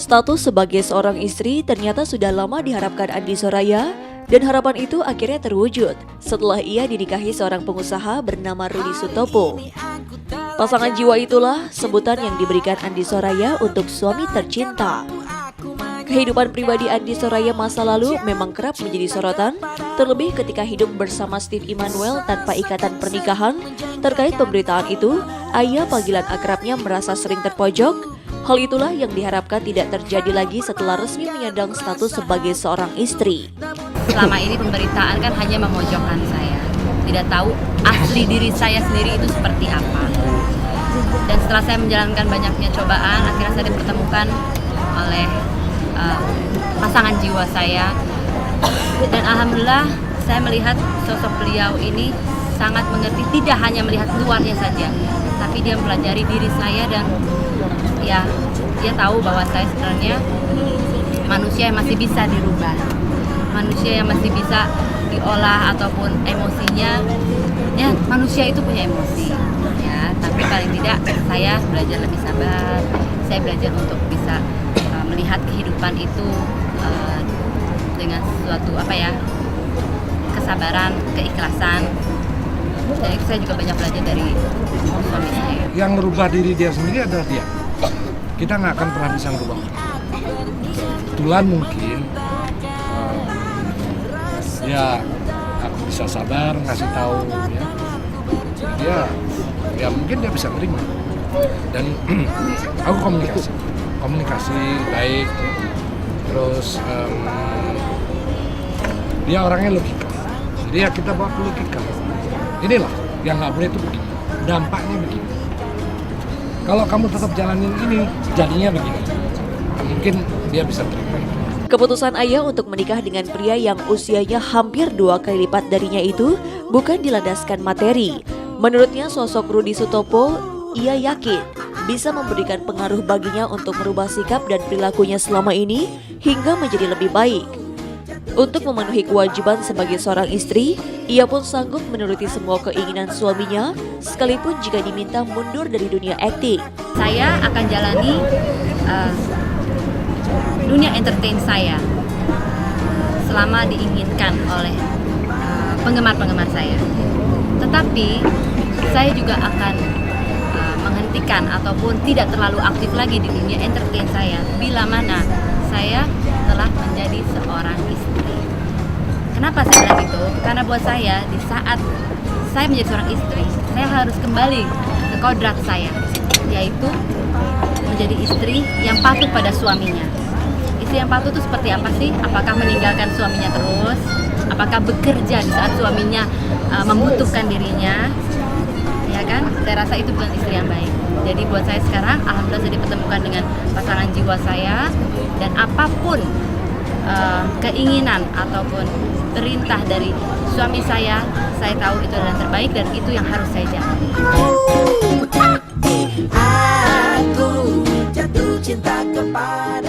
Status sebagai seorang istri ternyata sudah lama diharapkan Andi Soraya, dan harapan itu akhirnya terwujud setelah ia dinikahi seorang pengusaha bernama Rudi Sutopo. Pasangan jiwa itulah sebutan yang diberikan Andi Soraya untuk suami tercinta. Kehidupan pribadi Andi Soraya masa lalu memang kerap menjadi sorotan, terlebih ketika hidup bersama Steve Immanuel tanpa ikatan pernikahan. Terkait pemberitaan itu, ayah panggilan akrabnya merasa sering terpojok. Hal itulah yang diharapkan tidak terjadi lagi setelah resmi menyandang status sebagai seorang istri. Selama ini pemberitaan kan hanya memojokkan saya, tidak tahu asli diri saya sendiri itu seperti apa. Dan setelah saya menjalankan banyaknya cobaan, akhirnya saya dipertemukan oleh pasangan jiwa saya. Dan alhamdulillah saya melihat sosok beliau ini sangat mengerti, tidak hanya melihat luarnya saja, tapi dia mempelajari diri saya dan ya dia tahu bahwa saya sebenarnya manusia yang masih bisa dirubah, manusia yang masih bisa diolah ataupun emosinya. Ya manusia itu punya emosi, ya. Tapi paling tidak saya belajar lebih sabar. Saya belajar untuk bisa melihat kehidupan itu dengan suatu kesabaran, keikhlasan. Dan saya juga banyak belajar dari suami saya. Yang merubah diri dia sendiri adalah dia. Kita nggak akan pernah bisa merubah. Kebetulan mungkin ya aku bisa sabar ngasih tahu ya mungkin dia bisa terima. Dan aku komunikasi baik, terus dia orangnya logika. Jadi ya kita bawa ke logika. Inilah yang nggak boleh itu begini, dampaknya begini. Kalau kamu tetap jalanin ini, jadinya begini. Mungkin dia bisa terima. Keputusan ayah untuk menikah dengan pria yang usianya hampir 2 kali lipat darinya itu bukan dilandaskan materi. Menurutnya sosok Rudi Sutopo, ia yakin bisa memberikan pengaruh baginya untuk merubah sikap dan perilakunya selama ini hingga menjadi lebih baik. Untuk memenuhi kewajiban sebagai seorang istri, ia pun sanggup menuruti semua keinginan suaminya, sekalipun jika diminta mundur dari dunia akting. Saya akan jalani dunia entertain saya selama diinginkan oleh penggemar-penggemar saya. Tetapi saya juga akan menghentikan ataupun tidak terlalu aktif lagi di dunia entertain saya bila mana saya telah menjadi seorang istri. Kenapa saya bilang itu? Karena buat saya, di saat saya menjadi seorang istri, saya harus kembali ke kodrat saya, yaitu menjadi istri yang patuh pada suaminya. Istri yang patuh itu seperti apa sih? Apakah meninggalkan suaminya terus? Apakah bekerja di saat suaminya membutuhkan dirinya? Ya kan? Saya rasa itu bukan istri yang baik. Jadi buat saya sekarang, alhamdulillah saya dipertemukan dengan pasangan jiwa saya, dan apapun keinginan ataupun perintah dari suami saya tahu itu adalah yang terbaik dan itu yang harus saya jalani. Aku jatuh cinta kepada